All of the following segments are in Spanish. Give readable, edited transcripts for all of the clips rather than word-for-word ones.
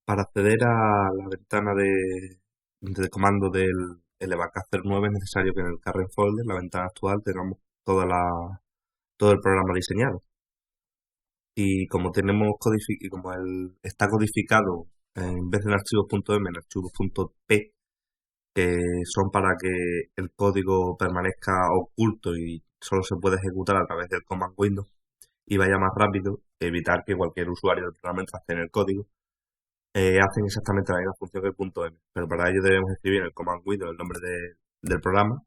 Para acceder a la ventana de comando del Elevacacer 9 es necesario que en el current folder, la ventana actual, tengamos todo el programa diseñado. Y como y como está codificado en vez de en archivos.m en archivos.p, que son para que el código permanezca oculto y solo se puede ejecutar a través del command window y vaya más rápido, evitar que cualquier usuario del programa entre en el código, hacen exactamente la misma función que el punto .m, pero para ello debemos escribir en el command window el nombre del programa,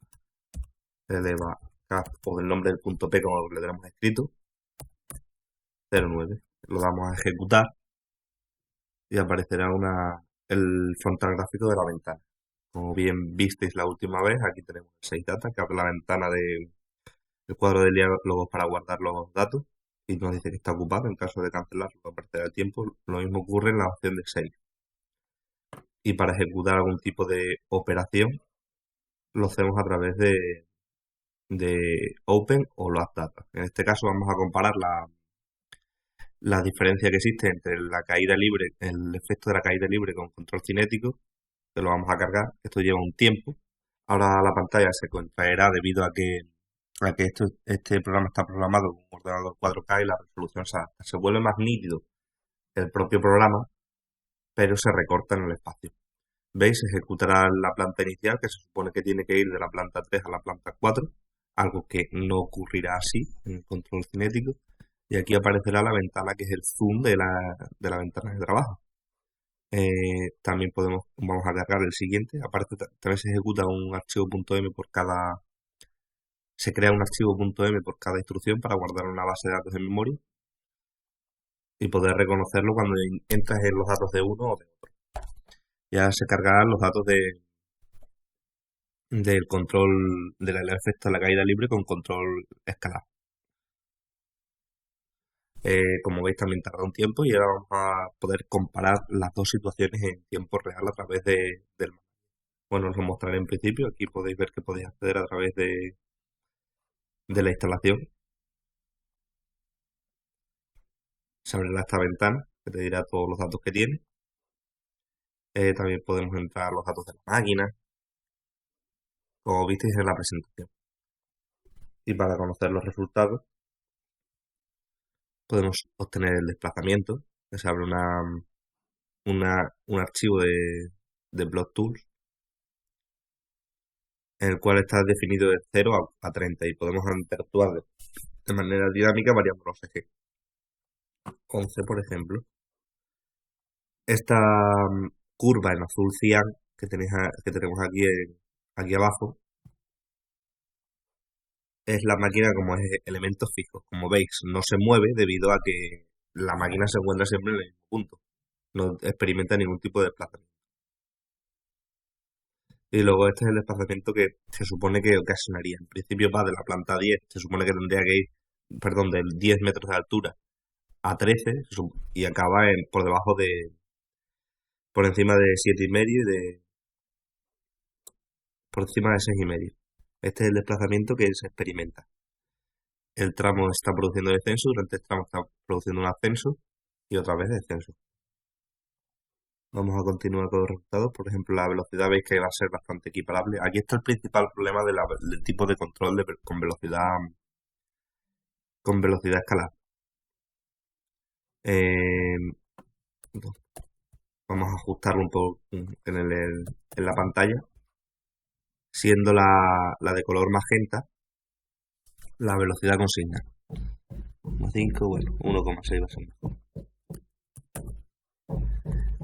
el evacap o el nombre del punto .p como le tenemos escrito, 09. Lo damos a ejecutar y aparecerá el frontal gráfico de la ventana. Como bien visteis la última vez, aquí tenemos el 6data, que abre la ventana del cuadro de diálogos para guardar los datos y nos dice que está ocupado. En caso de cancelarlo, aparecerá el tiempo. Lo mismo ocurre en la opción de save. Y para ejecutar algún tipo de operación, lo hacemos a través de Open o Load Data. En este caso vamos a comparar la diferencia que existe entre la caída libre, el efecto de la caída libre con control cinético, que lo vamos a cargar. Esto lleva un tiempo. Ahora la pantalla se contraerá debido a que este programa está programado con un ordenador 4K y la resolución se vuelve más nítido el propio programa, pero se recorta en el espacio. ¿Veis? Ejecutará la planta inicial, que se supone que tiene que ir de la planta 3 a la planta 4, algo que no ocurrirá así en el control cinético. Y aquí aparecerá la ventana que es el zoom de la ventana de trabajo. También vamos a cargar el siguiente. Aparte, también se ejecuta un archivo .m se crea un archivo .m por cada instrucción para guardar una base de datos en memoria y poder reconocerlo cuando entras en los datos de uno o de otro. Ya se cargarán los datos del control del efecto de la caída libre con control escalar. Como veis también tarda un tiempo y ahora vamos a poder comparar las dos situaciones en tiempo real a través del mapa. Bueno, os lo mostraré en principio. Aquí podéis ver que podéis acceder a través de la instalación. Se abrirá esta ventana que te dirá todos los datos que tiene. También podemos entrar a los datos de la máquina, como visteis en la presentación. Y para conocer los resultados podemos obtener el desplazamiento, que se abre un archivo de Block Tools, en el cual está definido de 0 a 30 y podemos interactuar de manera dinámica variando los ejes. 11, por ejemplo. Esta curva en azul cian que tenemos aquí abajo es la máquina como es elementos fijos. Como veis, no se mueve debido a que la máquina se encuentra siempre en el mismo punto. No experimenta ningún tipo de desplazamiento. Y luego este es el desplazamiento que se supone que ocasionaría. En principio va de la planta 10, se supone que tendría que ir, perdón, de 10 metros de altura a 13 y acaba por encima de 7,5 por encima de 6,5. Este es el desplazamiento que se experimenta. El tramo está produciendo descenso, durante el tramo está produciendo un ascenso y otra vez descenso. Vamos a continuar con los resultados. Por ejemplo, la velocidad veis que va a ser bastante equiparable. Aquí está el principal problema del tipo de control con velocidad escalar. Eh, vamos a ajustarlo un poco en la pantalla. Siendo la de color magenta, la velocidad consigna. 1,5, bueno, 1,6 va a ser mejor.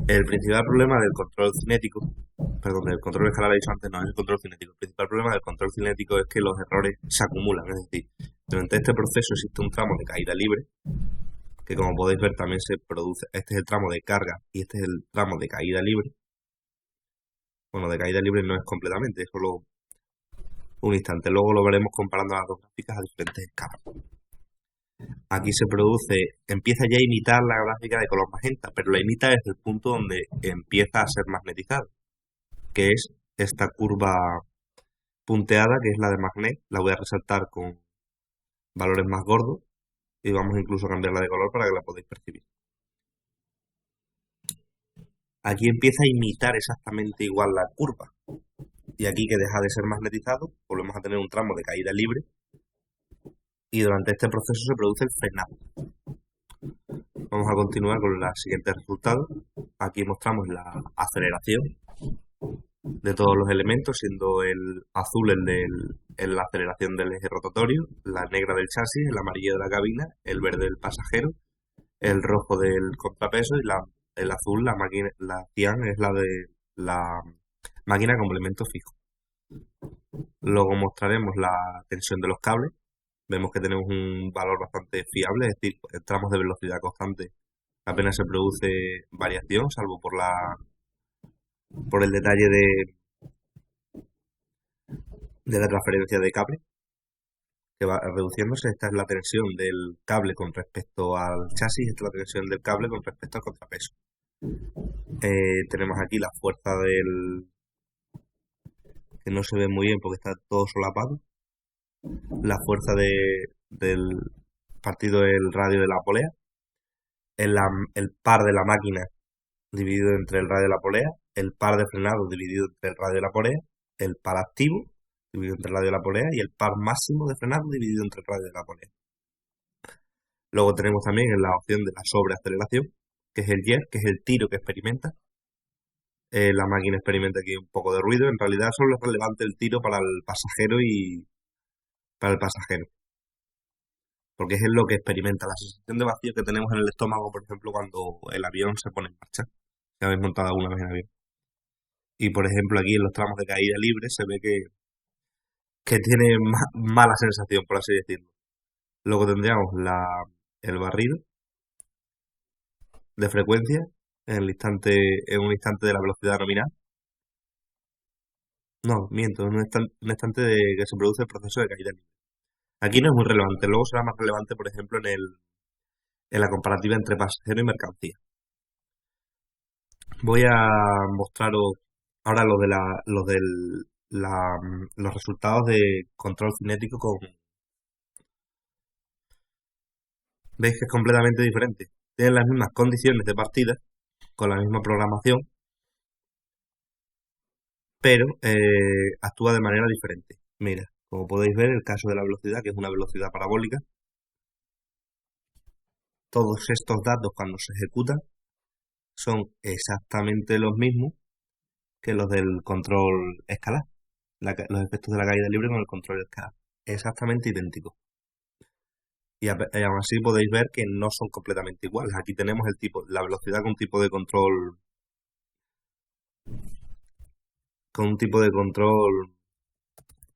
El principal problema del control cinético, perdón, del control escalar he dicho antes, no es el control cinético. El principal problema del control cinético es que los errores se acumulan. Es decir, durante este proceso existe un tramo de caída libre, que como podéis ver también se produce, este es el tramo de carga y este es el tramo de caída libre. Bueno, de caída libre no es completamente, es solo un instante. Luego lo veremos comparando las dos gráficas a diferentes escalas. Aquí empieza ya a imitar la gráfica de color magenta, pero la imita desde el punto donde empieza a ser magnetizado, que es esta curva punteada, que es la de magnet. La voy a resaltar con valores más gordos y vamos incluso a cambiarla de color para que la podáis percibir. Aquí empieza a imitar exactamente igual la curva. Y aquí que deja de ser magnetizado, volvemos a tener un tramo de caída libre y durante este proceso se produce el frenado. Vamos a continuar con los siguientes resultados. Aquí mostramos la aceleración de todos los elementos, siendo el azul la aceleración del eje rotatorio, la negra del chasis, el amarillo de la cabina, el verde del pasajero, el rojo del contrapeso y el azul, la cian, es la de la máquina complemento fijo. Luego mostraremos la tensión de los cables. Vemos que tenemos un valor bastante fiable, es decir, en tramos de velocidad constante apenas se produce variación, salvo por el detalle de la transferencia de cable, que va reduciéndose. Esta es la tensión del cable con respecto al chasis, esta es la tensión del cable con respecto al contrapeso. Tenemos aquí la fuerza que no se ve muy bien porque está todo solapado, la fuerza del partido del radio de la polea, el par de la máquina dividido entre el radio de la polea, el par de frenado dividido entre el radio de la polea, el par activo dividido entre el radio de la polea y el par máximo de frenado dividido entre el radio de la polea. Luego tenemos también la opción de la sobreaceleración, que es el jerk, que es el tiro que experimenta. La máquina experimenta aquí un poco de ruido. En realidad solo es relevante el tiro para el pasajero porque es lo que experimenta, la sensación de vacío que tenemos en el estómago, por ejemplo, cuando el avión se pone en marcha. Ya habéis montado alguna vez en avión. Y por ejemplo aquí en los tramos de caída libre se ve que tiene mala sensación, por así decirlo. Luego tendríamos el barrido de frecuencia en un instante de la velocidad nominal. No, miento, en un instante de que se produce el proceso de caída libre. Aquí no es muy relevante, luego será más relevante, por ejemplo, en la comparativa entre pasajero y mercancía. Voy a mostraros ahora los resultados de control cinético veis que es completamente diferente. Tienen las mismas condiciones de partida, con la misma programación, pero actúa de manera diferente. Mira, como podéis ver, el caso de la velocidad, que es una velocidad parabólica, todos estos datos cuando se ejecutan son exactamente los mismos que los del control escalar. Los efectos de la caída libre con el control escalar. Exactamente idénticos. Y aún así podéis ver que no son completamente iguales. Aquí tenemos la velocidad con un tipo de control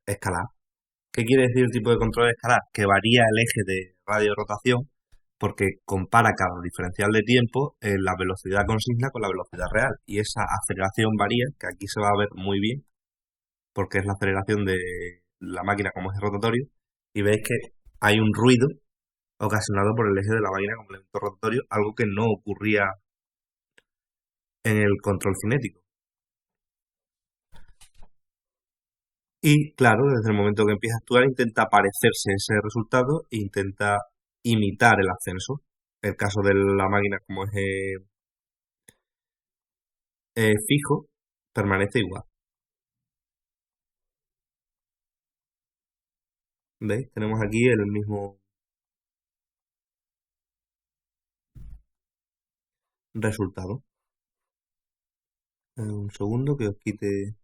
escalar. ¿Qué quiere decir el tipo de control escalar? Que varía el eje de radio de rotación porque compara cada diferencial de tiempo la velocidad consigna con la velocidad real. Y esa aceleración varía, que aquí se va a ver muy bien, porque es la aceleración de la máquina como eje rotatorio. Y veis que hay un ruido ocasionado por el eje de la máquina como elemento rotatorio, algo que no ocurría en el control cinético. Y claro, desde el momento que empieza a actuar intenta parecerse ese resultado e intenta imitar el ascenso. El caso de la máquina como eje fijo permanece igual. ¿Veis? Tenemos aquí el mismo resultado. Un segundo que os quite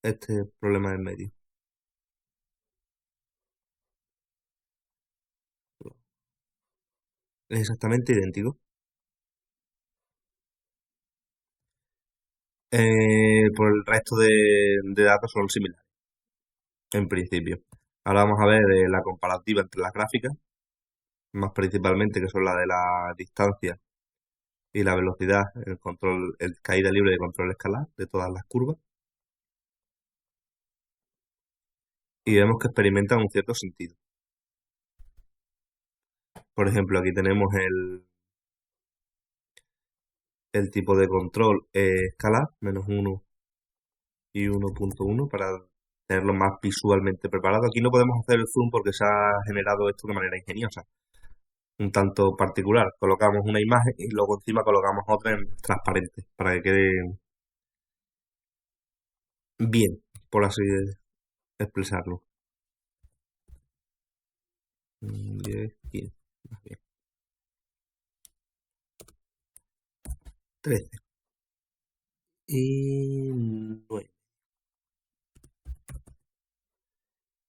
este problema en medio. Es exactamente idéntico. Por el resto de datos son similares, en principio. Ahora vamos a ver la comparativa entre las gráficas, más principalmente que son la de la distancia y la velocidad, el caída libre de control escalar de todas las curvas. Y vemos que experimentan un cierto sentido. Por ejemplo, aquí tenemos el tipo de control escalar, -1 y 1.1, para tenerlo más visualmente preparado. Aquí no podemos hacer el zoom porque se ha generado esto de manera ingeniosa. un tanto particular. Colocamos una imagen y luego encima colocamos otra en transparente para que quede bien, por así expresarlo. 10, 15, más bien. 13 y 9.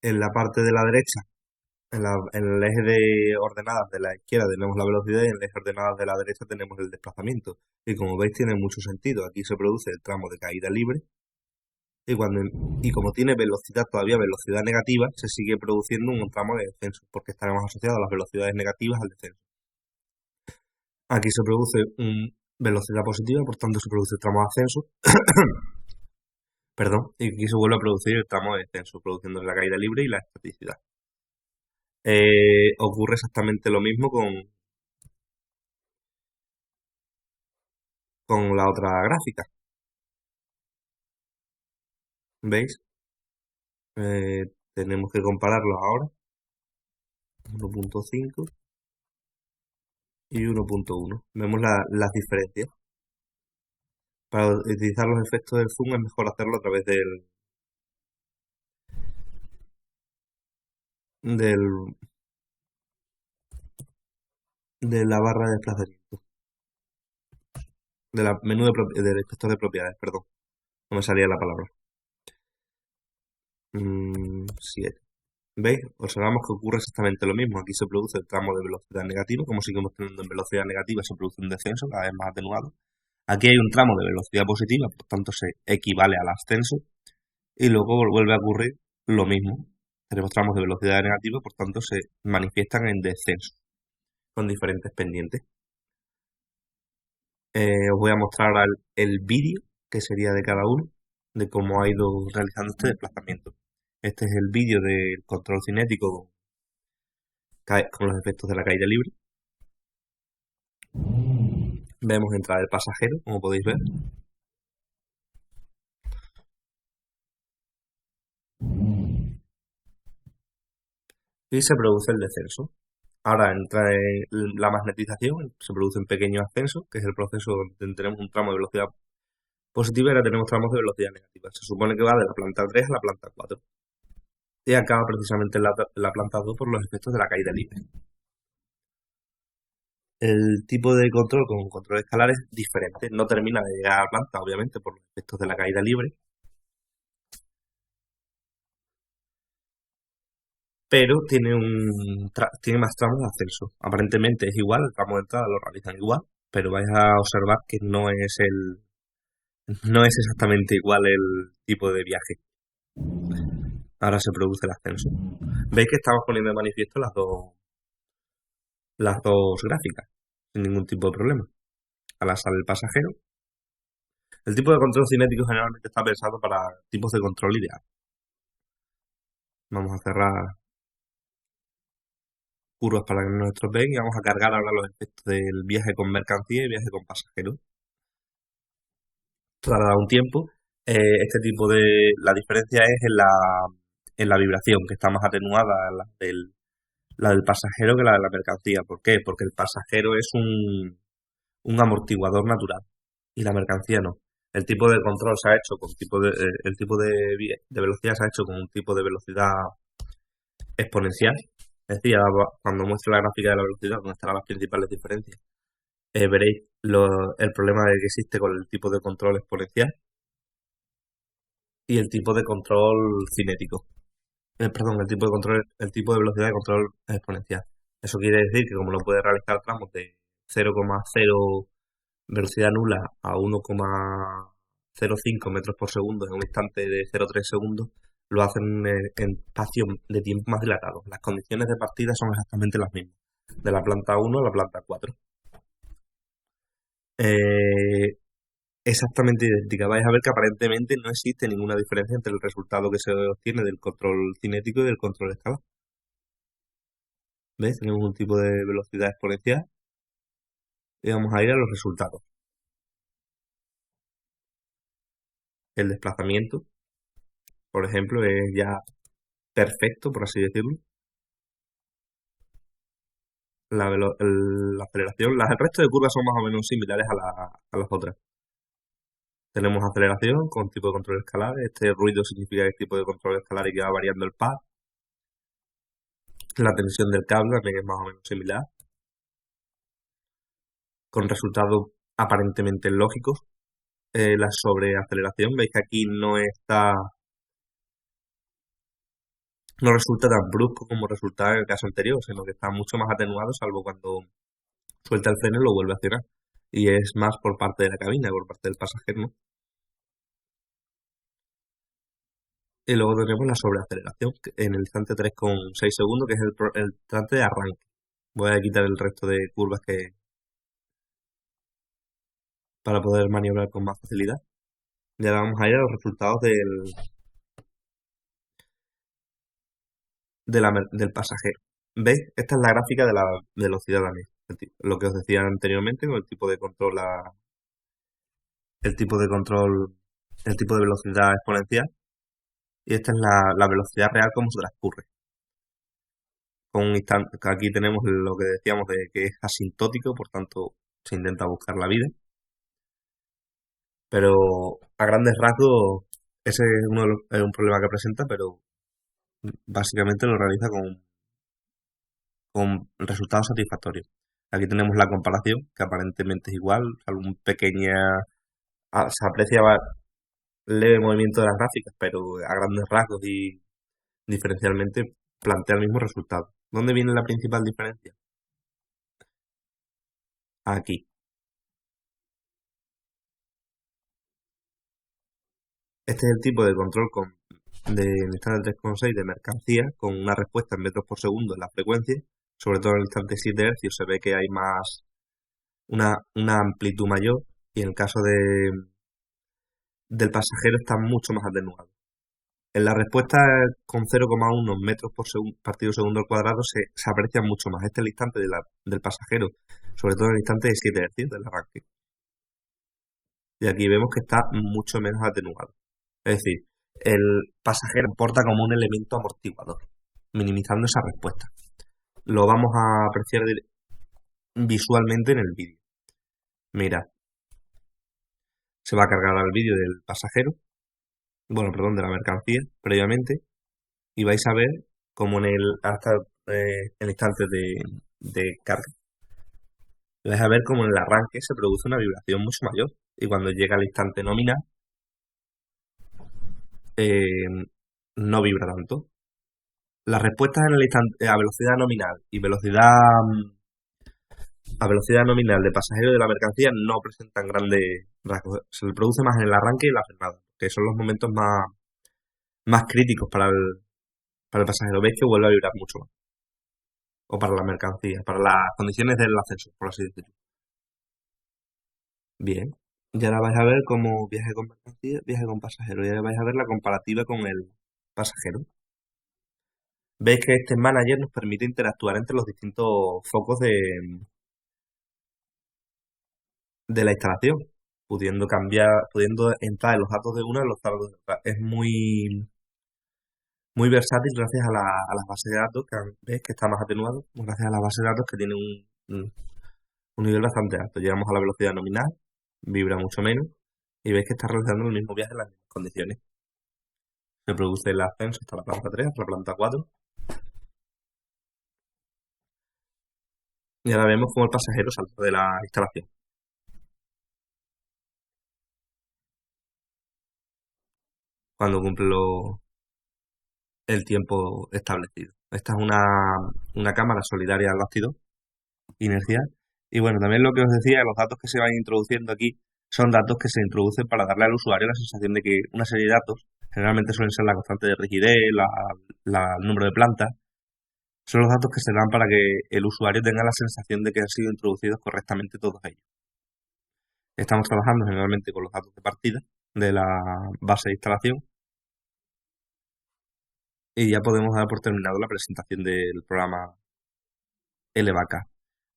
En la parte de la derecha, en el eje de ordenadas de la izquierda tenemos la velocidad y en el eje de ordenadas de la derecha tenemos el desplazamiento. Y como veis tiene mucho sentido. Aquí se produce el tramo de caída libre y como tiene velocidad todavía, velocidad negativa, se sigue produciendo un tramo de descenso porque estaremos asociados a las velocidades negativas al descenso. Aquí se produce una velocidad positiva, por tanto se produce el tramo de ascenso. Perdón, y aquí se vuelve a producir el tramo de descenso, produciendo la caída libre y la estaticidad. Ocurre exactamente lo mismo con la otra gráfica. ¿Veis? Tenemos que compararlos ahora. 1.5 y 1.1. Vemos las diferencias. Para utilizar los efectos del zoom es mejor hacerlo a través del, de la barra de desplazamiento. De la menú del inspector de propiedades, perdón. No me salía la palabra. 7. ¿Veis? Observamos que ocurre exactamente lo mismo. Aquí se produce el tramo de velocidad negativa. Como seguimos teniendo en velocidad negativa, se produce un descenso cada vez más atenuado. Aquí hay un tramo de velocidad positiva, por tanto se equivale al ascenso. Y luego vuelve a ocurrir lo mismo. Tenemos tramos de velocidad negativa, por tanto se manifiestan en descenso, con diferentes pendientes. Os voy a mostrar ahora el vídeo, que sería de cada uno, de cómo ha ido realizando este desplazamiento. Este es el vídeo del control cinético con los efectos de la caída libre. Vemos entrar el pasajero, como podéis ver. Y se produce el descenso. Ahora entra en la magnetización, se produce un pequeño ascenso, que es el proceso donde tenemos un tramo de velocidad positiva y ahora tenemos tramos de velocidad negativa. Se supone que va de la planta 3 a la planta 4. Y acaba precisamente en la planta 2 por los efectos de la caída libre. El tipo de control con control escalar es diferente. No termina de llegar a la planta, obviamente, por los efectos de la caída libre. Pero tiene más tramos de ascenso. Aparentemente es igual, el tramo de entrada lo realizan igual, pero vais a observar que no es exactamente igual el tipo de viaje. Ahora se produce el ascenso. Veis que estamos poniendo de manifiesto las dos gráficas, sin ningún tipo de problema. Ahora sale el pasajero. El tipo de control cinético generalmente está pensado para tipos de control ideal. Vamos a cerrar curvas para que no nos estropeen y vamos a cargar ahora los efectos del viaje con mercancía y viaje con pasajeros. Tarda un tiempo. La diferencia es en la vibración, que está más atenuada la del pasajero que la de la mercancía. ¿Por qué? Porque el pasajero es un amortiguador natural y la mercancía no. El tipo de control se ha hecho con el tipo de velocidad se ha hecho con un tipo de velocidad exponencial. Es decir, cuando muestre la gráfica de la velocidad, donde estarán las principales diferencias, veréis el problema que existe con el tipo de control exponencial y el tipo de control cinético. Perdón, el tipo de velocidad de control exponencial. Eso quiere decir que como no puede realizar tramos de 0,0 velocidad nula a 1,05 metros por segundo en un instante de 0,3 segundos, lo hacen en espacios de tiempo más dilatados. Las condiciones de partida son exactamente las mismas, de la planta 1 a la planta 4. Exactamente idéntica. Vais a ver que aparentemente no existe ninguna diferencia entre el resultado que se obtiene del control cinético y del control escalar. ¿Ves? Tenemos un tipo de velocidad exponencial y vamos a ir a los resultados. El desplazamiento, por ejemplo, es ya perfecto, por así decirlo. la aceleración, el resto de curvas son más o menos similares a las otras. Tenemos aceleración con tipo de control escalar. Este ruido significa que es tipo de control escalar y que va variando el pad. La tensión del cable también es más o menos similar, con resultados aparentemente lógicos. La sobreaceleración, veis que aquí no resulta tan brusco como resultaba en el caso anterior, sino que está mucho más atenuado, salvo cuando suelta el freno y lo vuelve a accionar. Y es más por parte de la cabina, por parte del pasajero, ¿no? Y luego tenemos la sobreaceleración en el instante 3,6 segundos, que es el instante de arranque. Voy a quitar el resto de curvas para poder maniobrar con más facilidad. Y ahora vamos a ir a los resultados del pasajero. ¿Veis? Esta es la gráfica de la velocidad también. Lo que os decía anteriormente con el tipo de control, el tipo de control, el tipo de velocidad exponencial. Y esta es la velocidad real como se transcurre. Con un instante, aquí tenemos lo que decíamos de que es asintótico, por tanto se intenta buscar la vida. Pero a grandes rasgos, ese es un problema que presenta, pero básicamente lo realiza con resultados satisfactorios. Aquí tenemos la comparación, que aparentemente es igual, algún pequeña, se aprecia leve movimiento de las gráficas, pero a grandes rasgos y diferencialmente plantea el mismo resultado. ¿Dónde viene la principal diferencia? Aquí. Este es el tipo de control de en el instante 3,6 de mercancía con una respuesta en metros por segundo en la frecuencia, sobre todo en el instante 7 Hz se ve que hay una amplitud mayor y en el caso del pasajero está mucho más atenuado. En la respuesta con 0,1 metros por segundo, partido segundo al cuadrado se aprecia mucho más. Este es el instante del pasajero, sobre todo en el instante de 7 Hz del arranque. Y aquí vemos que está mucho menos atenuado. Es decir, el pasajero porta como un elemento amortiguador, minimizando esa respuesta. Lo vamos a apreciar visualmente en el vídeo. Mira, se va a cargar el vídeo del pasajero, bueno, perdón, de la mercancía previamente, y vais a ver como hasta el instante de carga, vais a ver como en el arranque se produce una vibración mucho mayor, y cuando llega al instante nominal, eh, no vibra tanto. Las respuestas en el instante, a velocidad nominal y a velocidad nominal de pasajero de la mercancía no presentan grandes rasgos. Se le produce más en el arranque y en la frenada, que son los momentos más críticos para el pasajero. Veis que vuelve a vibrar mucho más. O para la mercancía, para las condiciones del ascenso, por así decirlo. Bien. Y ahora vais a ver cómo viaje con mercancía, viaje con pasajero. Y ahora vais a ver la comparativa con el pasajero. Veis que este manager nos permite interactuar entre los distintos focos de la instalación, pudiendo entrar en los datos de una en los datos de otra. Es muy versátil gracias a las bases de datos, que ves que está más atenuado, gracias a las bases de datos que tienen un nivel bastante alto. Llegamos a la velocidad nominal, vibra mucho menos, y ves que está realizando el mismo viaje en las mismas condiciones. Se produce el ascenso hasta la planta 3, hasta la planta 4, y ahora vemos cómo el pasajero salta de la instalación cuando cumple el tiempo establecido. Esta es una cámara solidaria al bastidor, inercial. Y bueno, también lo que os decía, los datos que se van introduciendo aquí son datos que se introducen para darle al usuario la sensación de que una serie de datos, generalmente suelen ser la constante de rigidez, el número de plantas, son los datos que se dan para que el usuario tenga la sensación de que han sido introducidos correctamente todos ellos. Estamos trabajando generalmente con los datos de partida de la base de instalación y ya podemos dar por terminado la presentación del programa LVK.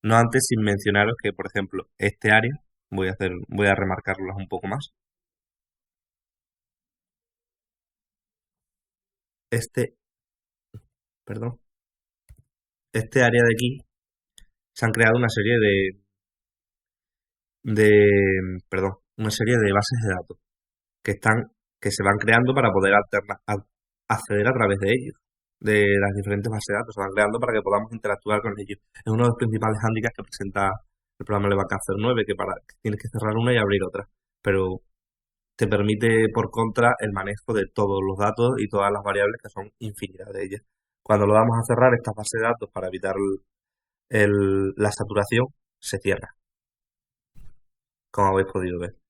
No antes sin mencionaros que, por ejemplo, este área, voy a remarcarlas un poco más. Este, perdón, este área de aquí se han creado perdón, una serie de bases de datos que están, que se van creando para poder acceder a través de ellos, de las diferentes bases de datos, se van creando para que podamos interactuar con ellos. Es uno de los principales hándicaps que presenta el programa Levacacer 9, que tienes que cerrar una y abrir otra, pero te permite por contra el manejo de todos los datos y todas las variables, que son infinidad de ellas. Cuando lo vamos a cerrar esta base de datos para evitar la saturación, se cierra, como habéis podido ver.